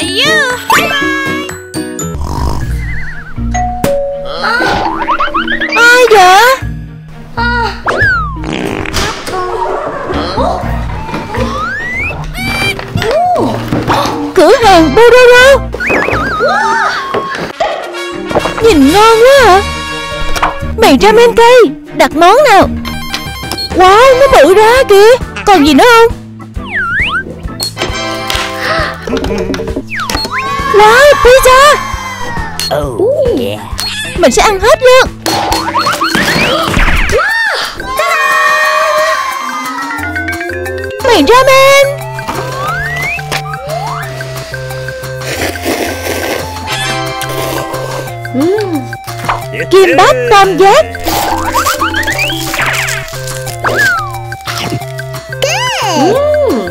Hiu. Ai vậy? Cửa hàng Bororo. Nhìn ngon quá à. Mì ramen cây, đặt món nào. Wow, nó bự ra kìa. Còn gì nữa không? Wow, pizza. Mình sẽ ăn hết luôn. Mì ramen. Kim bắp tam giác.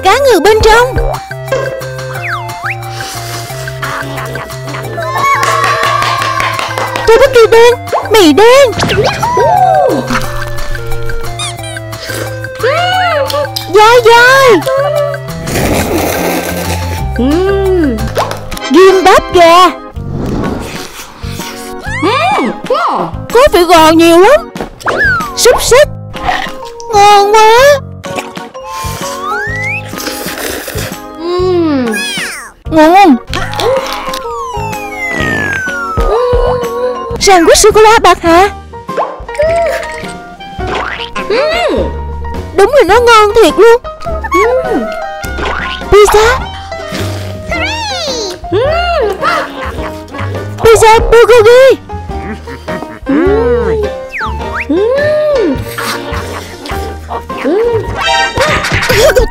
Cá ngừ bên trong. Tôi bất kỳ đen. Mì đen. Dai dai. Kim bắp gà. Có vị gò nhiều lắm. Xúc xích. Ngon quá. Ngon. Sandwich sô-cô-la bạc hà. Đúng là nó ngon thiệt luôn. Pizza. Pizza bulgogi.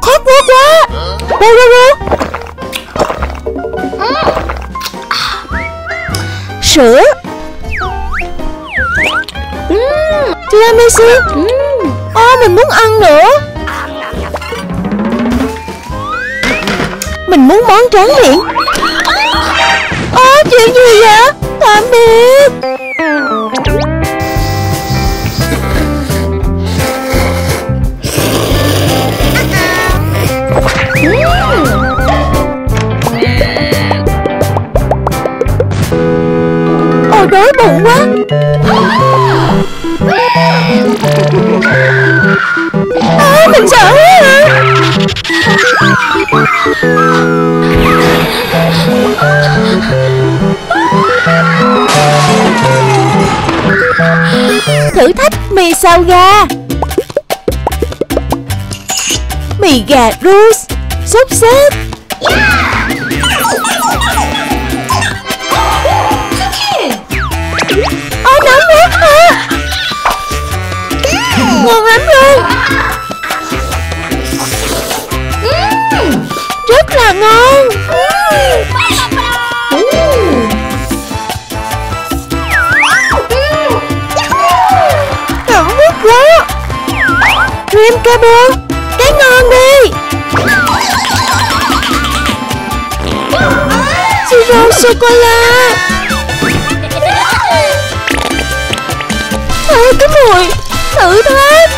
Khát quá quá. Bororo. Sữa. Tiramisu. Mình muốn ăn nữa. Mình muốn món tráng miệng. Chuyện gì vậy? Tạm biệt. Đói bụng quá. Mình sợ quá. Thử thách mì xào gà. Mì gà roast, sốt sét. Nóng quá hả? Ngon lắm luôn. Rất là ngon. Ngon quá. Cream cabo. Cái ngon đi. Siro sô-cô-la. Cái mùi thử thách.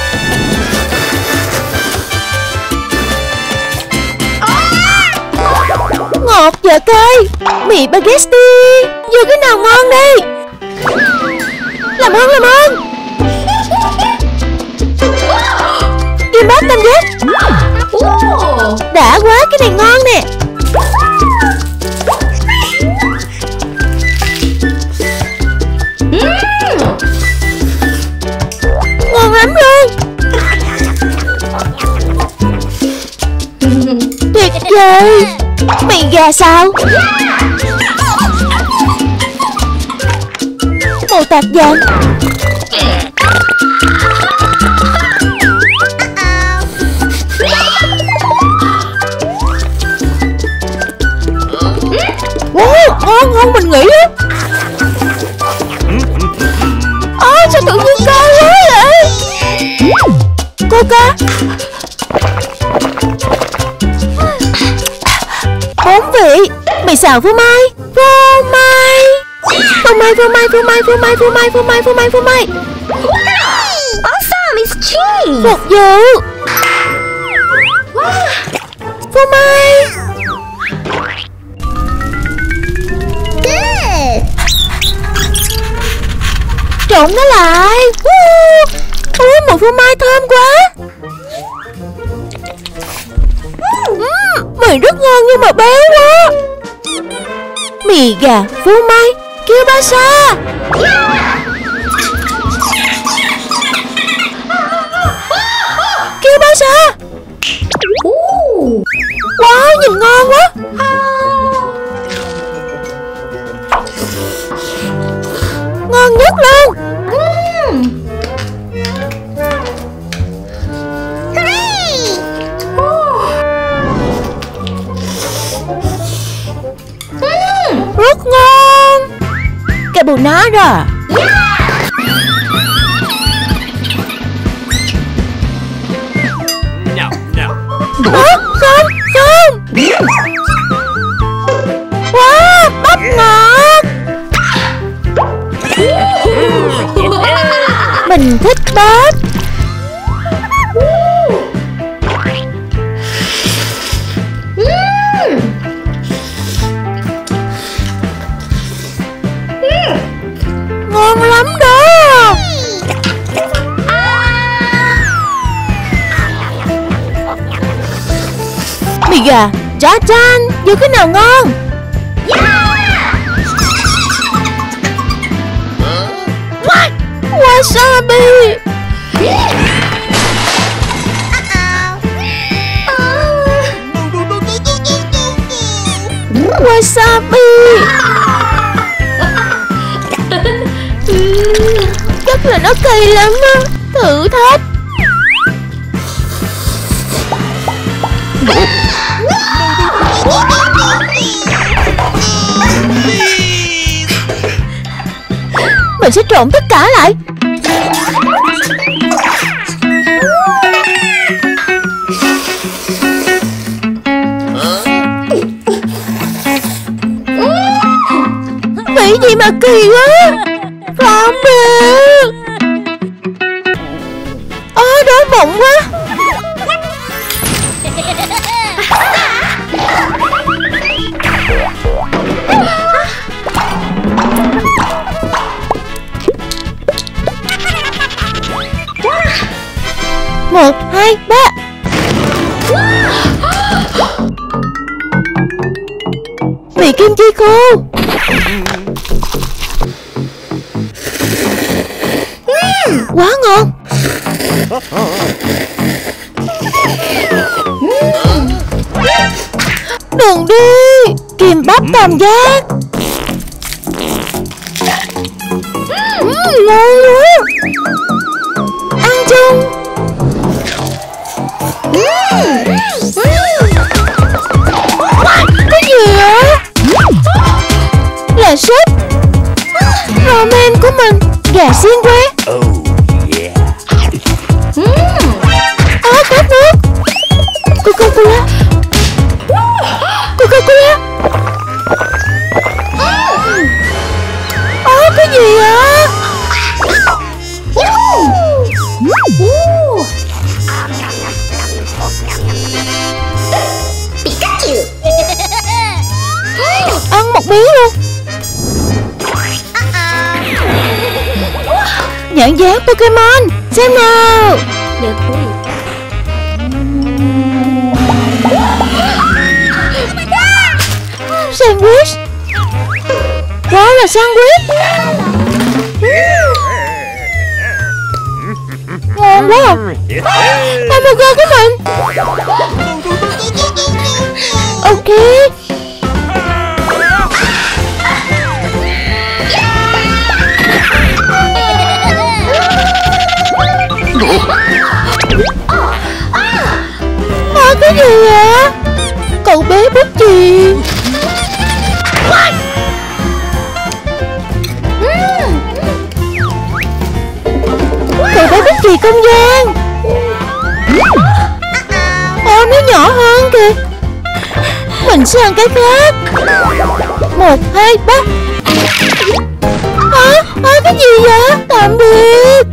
Ngọt và cay. Mì spaghetti. Vô cái nào ngon đi. Làm ơn. Kim bắp tam giác. Đã quá, cái này ngon nè. Ngon lắm luôn. Tuyệt vời. Mì gà xào. Màu tạt vàng. Ngon mình nghĩ á. Sao tự nhiên cay quá vậy? Coca. 4 vị. Mì xào phô mai. Phô mai. Awesome, it's cheese. Phục vụ. Phô mai. trộn nó lại. Mùi phô mai thơm quá. Mì rất ngon nhưng mà béo quá. Mì gà phô mai kielbasa. Kielbasa. Wow, nhìn ngon quá. Ngon nhất luôn. Rất ngon. Carbonara. Không. Wow, bắp ngọt. Mình thích bắp. Ngon lắm đó. Mì gà chả chan, giờ cái nào ngon? Wasabi. Wasabi. Chắc là nó kỳ lắm á. Thử thách. Mình sẽ trộn tất cả lại. Vị gì mà kỳ quá. Không được. Đói bụng quá. Một, hai, ba. Mì kim chi khô. Quá ngon. Đừng đi. Kim bắp tam giác. Ngon quá. Ăn chung. Cái gì vậy? Là súp ramen của mình. Gà xiên que. Có nước. Coca-Cola. Cái gì vậy? Ăn một miếng luôn. Nhãn dán Pokemon. Xem nào. Được. Sandwich. Đó là sandwich. Ngon quá. Hamburger của mình. Ok. Cái gì vậy? Cậu bé bút chì. Cậu bé bút chì không gian. Nó nhỏ hơn kìa. Mình sẽ ăn cái khác. 1, 2, 3. Cái gì vậy? Tạm biệt.